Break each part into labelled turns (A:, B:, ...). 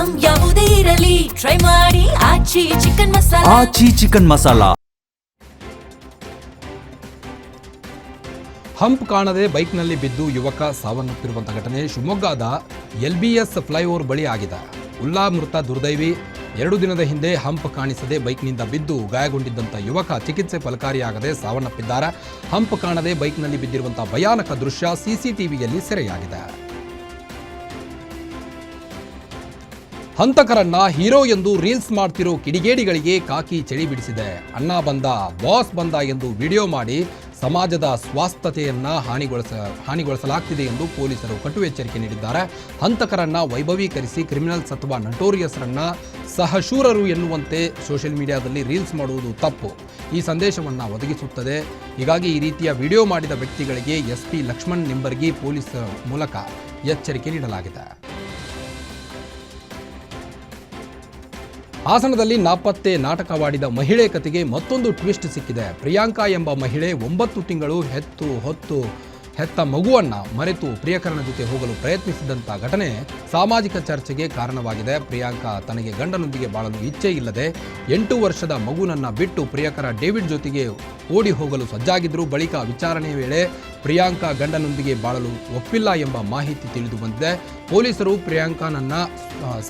A: Item ಯಾವುದೇ ಇರಲಿ try ಮಾಡಿ ಆಚಿ ಚಿಕನ್ ಮಸಾಲಾ.
B: ಆಚಿ ಚಿಕನ್ ಮಸಾಲಾ.
C: ಹಂಪ್ ಕಾಣದೆ ಬೈಕ್ನಲ್ಲಿ ಬಿದ್ದು ಯುವಕ ಸಾವನ್ನಪ್ಪಿರುವಂತಹ ಘಟನೆ ಶಿವಮೊಗ್ಗದ LBS ಫ್ಲೈಓವರ್ ಬಳಿ ಆಗಿದೆ. ಉಲ್ಲಾ ಮೃತ ದುರ್ದೈವಿ. 2 ದಿನದ ಹಿಂದೆ ಹಂಪ್ ಕಾಣಿಸದೆ ಬೈಕ್ನಿಂದ ಬಿದ್ದು ಗಾಯಗೊಂಡಿದ್ದಂಥ ಯುವಕ ಚಿಕಿತ್ಸೆ ಫಲಕಾರಿಯಾಗದೆ ಸಾವನ್ನಪ್ಪಿದ್ದಾರೆ. ಹಂಪ್ ಕಾಣದೆ ಬೈಕ್ನಲ್ಲಿ ಬಿದ್ದಿರುವಂತಹ ಭಯಾನಕ ದೃಶ್ಯ CCTVಯಲ್ಲಿ ಸೆರೆಯಾಗಿದೆ. ಹಂತಕರನ್ನ ಹೀರೋ ಎಂದು ರೀಲ್ಸ್ ಮಾಡ್ತಿರೋ ಕಿಡಿಗೇಡಿಗಳಿಗೆ ಕಾಕಿ ಚಳಿ ಬಿಡಿಸಿದೆ. ಅಣ್ಣ ಬಂದ, ಬಾಸ್ ಬಂದ ಎಂದು ವಿಡಿಯೋ ಮಾಡಿ ಸಮಾಜದ ಸ್ವಾಸ್ಥ್ಯತೆಯನ್ನ ಹಾನಿಗೊಳಿಸಲಾಗ್ತಿದೆ ಎಂದು ಪೊಲೀಸರು ಕಟು ಎಚ್ಚರಿಕೆ ನೀಡಿದ್ದಾರೆ. ಹಂತಕರನ್ನ ವೈಭವೀಕರಿಸಿ ಕ್ರಿಮಿನಲ್ಸ್ ಅಥವಾ ನಟೋರಿಯಸ್ರನ್ನ ಸಹಶೂರರು ಎನ್ನುವಂತೆ ಸೋಷಿಯಲ್ ಮೀಡಿಯಾದಲ್ಲಿ ರೀಲ್ಸ್ ಮಾಡುವುದು ತಪ್ಪು. ಈ ಸಂದೇಶವನ್ನು ಒದಗಿಸುತ್ತದೆ. ಹೀಗಾಗಿ ಈ ರೀತಿಯ ವಿಡಿಯೋ ಮಾಡಿದ ವ್ಯಕ್ತಿಗಳಿಗೆ SP ಲಕ್ಷ್ಮಣ್ ನಿಂಬರ್ಗಿ ಪೊಲೀಸ್ ಮೂಲಕ ಎಚ್ಚರಿಕೆ ನೀಡಲಾಗಿದೆ. ಹಾಸನದಲ್ಲಿ ನಾಪತ್ತೆ ನಾಟಕವಾಡಿದ ಮಹಿಳೆ ಕತೆಗೆ ಮತ್ತೊಂದು ಟ್ವಿಸ್ಟ್ ಸಿಕ್ಕಿದೆ. ಪ್ರಿಯಾಂಕಾ ಎಂಬ ಮಹಿಳೆ 9 ತಿಂಗಳು ಹೆತ್ತ ಮಗುವನ್ನ ಮರೆತು ಪ್ರಿಯಕರನ ಜೊತೆ ಹೋಗಲು ಪ್ರಯತ್ನಿಸಿದಂಥ ಘಟನೆ ಸಾಮಾಜಿಕ ಚರ್ಚೆಗೆ ಕಾರಣವಾಗಿದೆ. ಪ್ರಿಯಾಂಕಾ ತನಗೆ ಗಂಡನೊಂದಿಗೆ ಬಾಳಲು ಇಚ್ಛೆ ಇಲ್ಲದೆ 8 ವರ್ಷದ ಮಗುನನ್ನ ಬಿಟ್ಟು ಪ್ರಿಯಕರ ಡೇವಿಡ್ ಜೊತೆಗೆ ಓಡಿ ಹೋಗಲು ಸಜ್ಜಾಗಿದ್ರು. ಬಳಿಕ ವಿಚಾರಣೆ ವೇಳೆ ಪ್ರಿಯಾಂಕಾ ಗಂಡನೊಂದಿಗೆ ಬಾಳಲು ಒಪ್ಪಿಲ್ಲ ಎಂಬ ಮಾಹಿತಿ ತಿಳಿದು ಬಂದಿದೆ. ಪೊಲೀಸರು ಪ್ರಿಯಾಂಕಾನನ್ನ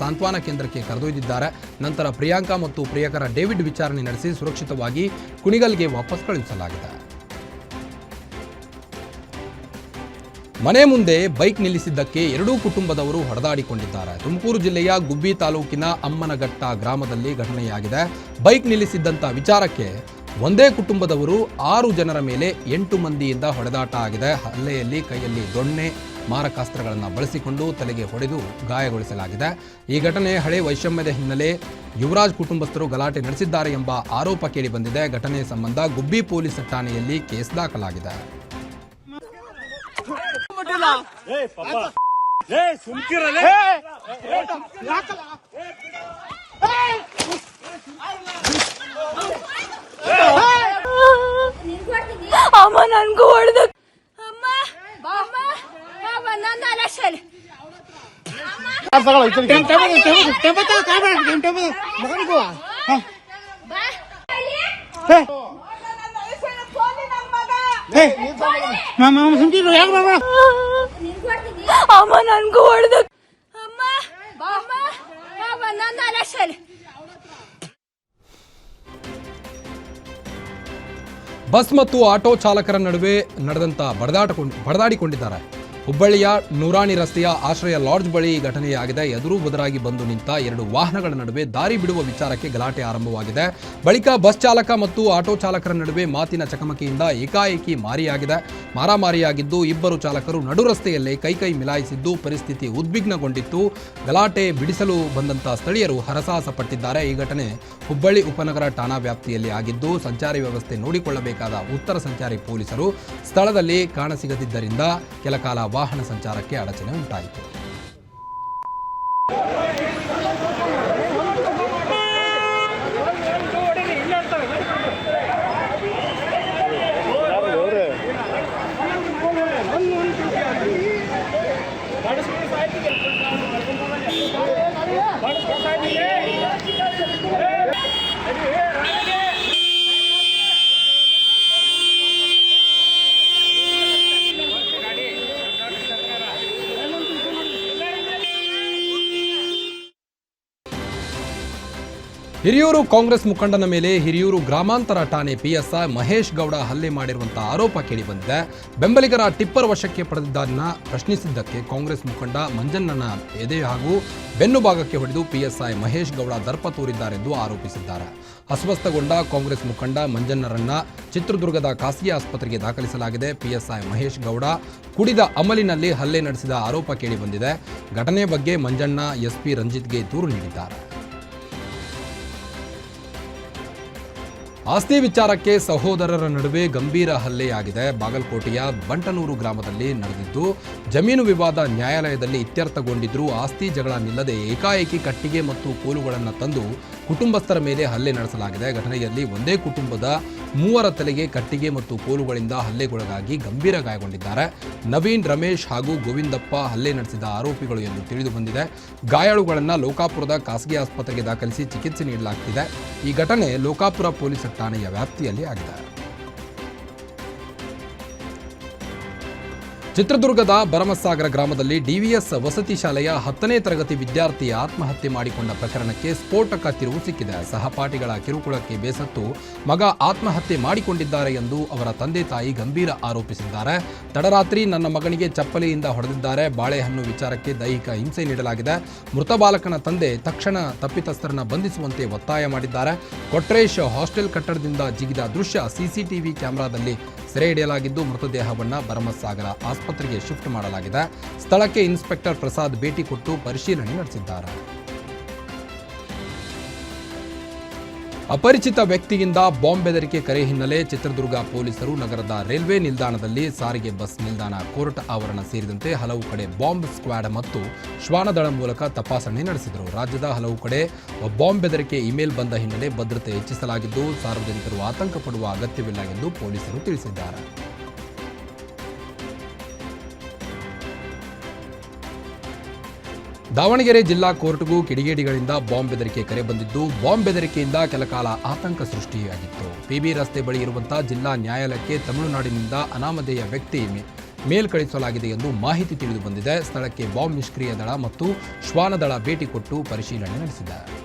C: ಸಾಂತ್ವನ ಕೇಂದ್ರಕ್ಕೆ ಕರೆದೊಯ್ದಿದ್ದಾರೆ. ನಂತರ ಪ್ರಿಯಾಂಕಾ ಮತ್ತು ಪ್ರಿಯಕರ ಡೇವಿಡ್ ವಿಚಾರಣೆ ನಡೆಸಿ ಸುರಕ್ಷಿತವಾಗಿ ಕುಣಿಗಲ್ಗೆ ವಾಪಸ್ ಕಳುಹಿಸಲಾಗಿದೆ. ಮನೆ ಮುಂದೆ ಬೈಕ್ ನಿಲ್ಲಿಸಿದ್ದಕ್ಕೆ 2 ಕುಟುಂಬದವರು ಹೊಡೆದಾಡಿಕೊಂಡಿದ್ದಾರೆ. ತುಮಕೂರು ಜಿಲ್ಲೆಯ ಗುಬ್ಬಿ ತಾಲೂಕಿನ ಅಮ್ಮನಘಟ್ಟ ಗ್ರಾಮದಲ್ಲಿ ಘಟನೆಯಾಗಿದೆ. ಬೈಕ್ ನಿಲ್ಲಿಸಿದ್ದಂಥ ವಿಚಾರಕ್ಕೆ ಒಂದೇ ಕುಟುಂಬದವರು 6 ಜನರ ಮೇಲೆ 8 ಮಂದಿಯಿಂದ ಹೊಡೆದಾಟ ಆಗಿದೆ. ಹಲ್ಲೆಯಲ್ಲಿ ಕೈಯಲ್ಲಿ ದೊಣ್ಣೆ, ಮಾರಕಾಸ್ತ್ರಗಳನ್ನು ಬಳಸಿಕೊಂಡು ತಲೆಗೆ ಹೊಡೆದು ಗಾಯಗೊಳಿಸಲಾಗಿದೆ. ಈ ಘಟನೆ ಹಳೆ ವೈಷಮ್ಯದ ಹಿನ್ನೆಲೆ ಯುವರಾಜ್ ಕುಟುಂಬಸ್ಥರು ಗಲಾಟೆ ನಡೆಸಿದ್ದಾರೆ ಎಂಬ ಆರೋಪ ಕೇಳಿಬಂದಿದೆ. ಘಟನೆ ಸಂಬಂಧ ಗುಬ್ಬಿ ಪೊಲೀಸ್ ಠಾಣೆಯಲ್ಲಿ ಕೇಸ್ ದಾಖಲಾಗಿದೆ.
A: ಅಮ್ಮ ನನ್ಗೂ ಹೊಡೆದ ಅಮ್ಮ ನನ್ಗೂ ಹೊಡೆದ
C: ಬಸ್ ಮತ್ತು ಆಟೋ ಚಾಲಕರ ನಡುವೆ ನಡೆದಂತ ಬಡದಾಡಿಕೊಂಡಿದ್ದಾರೆ. ಹುಬ್ಬಳ್ಳಿಯ ನೂರಾಣಿ ರಸ್ತೆಯ ಆಶ್ರಯ ಲಾಡ್ಜ್ ಬಳಿ ಘಟನೆಯಾಗಿದೆ. ಎದುರು ಬದರಾಗಿ ಬಂದು ನಿಂತ 2 ವಾಹನಗಳ ನಡುವೆ ದಾರಿ ಬಿಡುವ ವಿಚಾರಕ್ಕೆ ಗಲಾಟೆ ಆರಂಭವಾಗಿದೆ. ಬಳಿಕ ಬಸ್ ಚಾಲಕ ಮತ್ತು ಆಟೋ ಚಾಲಕರ ನಡುವೆ ಮಾತಿನ ಚಕಮಕಿಯಿಂದ ಏಕಾಏಕಿ ಮಾರಾಮಾರಿಯಾಗಿದ್ದು ಇಬ್ಬರು ಚಾಲಕರು ನಡು ರಸ್ತೆಯಲ್ಲೇ ಕೈ ಮಿಲಾಯಿಸಿದ್ದು ಪರಿಸ್ಥಿತಿ ಉದ್ವಿಗ್ನಗೊಂಡಿತ್ತು. ಗಲಾಟೆ ಬಿಡಿಸಲು ಬಂದಂತ ಸ್ಥಳೀಯರು ಹರಸಾಹಸ ಪಟ್ಟಿದ್ದಾರೆ. ಈ ಘಟನೆ ಹುಬ್ಬಳ್ಳಿ ಉಪನಗರ ಠಾಣಾ ವ್ಯಾಪ್ತಿಯಲ್ಲಿ ಆಗಿದ್ದು ಸಂಚಾರಿ ವ್ಯವಸ್ಥೆ ನೋಡಿಕೊಳ್ಳಬೇಕಾದ ಉತ್ತರ ಸಂಚಾರಿ ಪೊಲೀಸರು ಸ್ಥಳದಲ್ಲಿ ಕಾಣಸಿಗದಿದ್ದರಿಂದ ಕೆಲಕಾಲ ವಾಹನ ಸಂಚಾರಕ್ಕೆ ಅಡಚಣೆ ಉಂಟಾಯಿತು. ಹಿರಿಯೂರು ಕಾಂಗ್ರೆಸ್ ಮುಖಂಡನ ಮೇಲೆ ಹಿರಿಯೂರು ಗ್ರಾಮಾಂತರ ಠಾಣೆ PSI ಮಹೇಶ್ ಗೌಡ ಹಲ್ಲೆ ಮಾಡಿರುವಂತಹ ಆರೋಪ ಕೇಳಿಬಂದಿದೆ. ಬೆಂಬಲಿಗರ ಟಿಪ್ಪರ್ ವಶಕ್ಕೆ ಪಡೆದಿದ್ದನ್ನ ಪ್ರಶ್ನಿಸಿದ್ದಕ್ಕೆ ಕಾಂಗ್ರೆಸ್ ಮುಖಂಡ ಮಂಜಣ್ಣನ ಎದೆ ಹಾಗೂ ಬೆನ್ನು ಭಾಗಕ್ಕೆ ಹೊಡೆದು PSI ಮಹೇಶ್ ಗೌಡ ದರ್ಪ ತೋರಿದ್ದಾರೆಂದು ಆರೋಪಿಸಿದ್ದಾರೆ. ಅಸ್ವಸ್ಥಗೊಂಡ ಕಾಂಗ್ರೆಸ್ ಮುಖಂಡ ಮಂಜಣ್ಣರನ್ನ ಚಿತ್ರದುರ್ಗದ ಖಾಸಗಿ ಆಸ್ಪತ್ರೆಗೆ ದಾಖಲಿಸಲಾಗಿದೆ. PSI ಮಹೇಶ್ ಗೌಡ ಕುಡಿದ ಅಮಲಿನಲ್ಲಿ ಹಲ್ಲೆ ನಡೆಸಿದ ಆರೋಪ ಕೇಳಿಬಂದಿದೆ. ಘಟನೆ ಬಗ್ಗೆ ಮಂಜಣ್ಣ SP ರಂಜಿತ್ಗೆ ದೂರು ನೀಡಿದ್ದಾರೆ. ಆಸ್ತಿ ವಿಚಾರಕ್ಕೆ ಸಹೋದರರ ನಡುವೆ ಗಂಭೀರ ಹಲ್ಲೆಯಾಗಿದೆ. ಬಾಗಲಕೋಟೆಯ ಬಂಟನೂರು ಗ್ರಾಮದಲ್ಲಿ ನಡೆದಿದ್ದು ಜಮೀನು ವಿವಾದ ನ್ಯಾಯಾಲಯದಲ್ಲಿ ಇತ್ಯರ್ಥಗೊಂಡಿದ್ದರೂ ಆಸ್ತಿ ಜಗಳ ನಿಲ್ಲದೆ ಏಕಾಏಕಿ ಕಟ್ಟಿಗೆ ಮತ್ತು ಕೋಲುಗಳನ್ನು ತಂದು ಕುಟುಂಬಸ್ಥರ ಮೇಲೆ ಹಲ್ಲೆ ನಡೆಸಲಾಗಿದೆ. ಘಟನೆಯಲ್ಲಿ ಒಂದೇ ಕುಟುಂಬದ ಮೂವರ ತಲೆಗೆ ಕಟ್ಟಿಗೆ ಮತ್ತು ಕೋಲುಗಳಿಂದ ಹಲ್ಲೆಗೊಳಗಾಗಿ ಗಂಭೀರ ಗಾಯಗೊಂಡಿದ್ದಾರೆ. ನವೀನ್, ರಮೇಶ್ ಹಾಗೂ ಗೋವಿಂದಪ್ಪ ಹಲ್ಲೆ ನಡೆಸಿದ ಆರೋಪಿಗಳು ಎಂದು ತಿಳಿದು ಬಂದಿದೆ. ಗಾಯಾಳುಗಳನ್ನು ಲೋಕಾಪುರದ ಖಾಸಗಿ ಆಸ್ಪತ್ರೆಗೆ ದಾಖಲಿಸಿ ಚಿಕಿತ್ಸೆ ನೀಡಲಾಗುತ್ತಿದೆ. ಈ ಘಟನೆ ಲೋಕಾಪುರ ಪೊಲೀಸ್ ಠಾಣೆಯ ವ್ಯಾಪ್ತಿಯಲ್ಲಿ ಆಗಿದೆ. ಚಿತ್ರದುರ್ಗದ ಭರಮಸಾಗರ ಗ್ರಾಮದಲ್ಲಿ ಡಿವಿಎಸ್ ವಸತಿ ಶಾಲೆಯ 10ನೇ ತರಗತಿ ವಿದ್ಯಾರ್ಥಿ ಆತ್ಮಹತ್ಯೆ ಮಾಡಿಕೊಂಡ ಪ್ರಕರಣಕ್ಕೆ ಸ್ಫೋಟಕ ತಿರುವು ಸಿಕ್ಕಿದೆ. ಸಹಪಾಠಿಗಳ ಕಿರುಕುಳಕ್ಕೆ ಬೇಸತ್ತು ಮಗ ಆತ್ಮಹತ್ಯೆ ಮಾಡಿಕೊಂಡಿದ್ದಾರೆ ಎಂದು ಅವರ ತಂದೆ ತಾಯಿ ಗಂಭೀರ ಆರೋಪಿಸಿದ್ದಾರೆ. ತಡರಾತ್ರಿ ನನ್ನ ಮಗನಿಗೆ ಚಪ್ಪಲಿಯಿಂದ ಹೊಡೆದಿದ್ದಾರೆ. ಬಾಳೆಹಣ್ಣು ವಿಚಾರಕ್ಕೆ ದೈಹಿಕ ಹಿಂಸೆ ನೀಡಲಾಗಿದೆ. ಮೃತ ಬಾಲಕನ ತಂದೆ ತಕ್ಷಣ ತಪ್ಪಿತಸ್ಥರನ್ನ ಬಂಧಿಸುವಂತೆ ಒತ್ತಾಯ ಮಾಡಿದ್ದಾರೆ. ಕೊಟ್ರೇಶ್ ಹಾಸ್ಟೆಲ್ ಕಟ್ಟಡದಿಂದ ಜಿಗಿದ ದೃಶ್ಯ ಸಿಸಿಟಿವಿ ಕ್ಯಾಮೆರಾದಲ್ಲಿ ಸೆರೆ ಹಿಡಿಯಲಾಗಿದ್ದು, ಮೃತದೇಹವನ್ನು ಭರಮಸಾಗರ ಆಸ್ಪತ್ರೆಗೆ ಶಿಫ್ಟ್ ಮಾಡಲಾಗಿದೆ. ಸ್ಥಳಕ್ಕೆ ಇನ್ಸ್ಪೆಕ್ಟರ್ ಪ್ರಸಾದ್ ಭೇಟಿ ಕೊಟ್ಟು ಪರಿಶೀಲನೆ ನಡೆಸಿದ್ದಾರೆ. ಅಪರಿಚಿತ ವ್ಯಕ್ತಿಯಿಂದ ಬಾಂಬ್ ಬೆದರಿಕೆ ಕರೆ ಹಿನ್ನೆಲೆ ಚಿತ್ರದುರ್ಗ ಪೊಲೀಸರು ನಗರದ ರೈಲ್ವೆ ನಿಲ್ದಾಣದಲ್ಲಿ, ಸಾರಿಗೆ ಬಸ್ ನಿಲ್ದಾಣ, ಕೋರ್ಟ್ ಆವರಣ ಸೇರಿದಂತೆ ಹಲವು ಕಡೆ ಬಾಂಬ್ ಸ್ಕ್ವಾಡ್ ಮತ್ತು ಶ್ವಾನದಳ ಮೂಲಕ ತಪಾಸಣೆ ನಡೆಸಿದರು. ರಾಜ್ಯದ ಹಲವು ಕಡೆ ಬಾಂಬ್ ಬೆದರಿಕೆ ಇಮೇಲ್ ಬಂದ ಹಿನ್ನೆಲೆ ಭದ್ರತೆ ಹೆಚ್ಚಿಸಲಾಗಿದ್ದು, ಸಾರ್ವಜನಿಕರು ಆತಂಕ ಪಡುವ ಅಗತ್ಯವಿಲ್ಲ ಎಂದು ಪೊಲೀಸರು ತಿಳಿಸಿದ್ದಾರೆ. ದಾವಣಗೆರೆ ಜಿಲ್ಲಾ ಕೋರ್ಟ್ಗೂ ಕಿಡಿಗೇಡಿಗಳಿಂದ ಬಾಂಬ್ ಬೆದರಿಕೆ ಕರೆ ಬಂದಿದ್ದು, ಬಾಂಬ್ ಬೆದರಿಕೆಯಿಂದ ಕೆಲಕಾಲ ಆತಂಕ ಸೃಷ್ಟಿಯಾಗಿತ್ತು. ಪಿಬಿ ರಸ್ತೆ ಬಳಿ ಇರುವಂತಹ ಜಿಲ್ಲಾ ನ್ಯಾಯಾಲಯಕ್ಕೆ ತಮಿಳುನಾಡಿನಿಂದ ಅನಾಮಧೇಯ ವ್ಯಕ್ತಿ ಮೇಲ್ ಕಳಿಸಲಾಗಿದೆ ಎಂದು ಮಾಹಿತಿ ತಿಳಿದು ಬಂದಿದೆ. ಸ್ಥಳಕ್ಕೆ ಬಾಂಬ್ ನಿಷ್ಕ್ರಿಯ ದಳ ಮತ್ತು ಶ್ವಾನದಳ ಭೇಟಿ ಕೊಟ್ಟು ಪರಿಶೀಲನೆ ನಡೆಸಿದ್ದಾರೆ.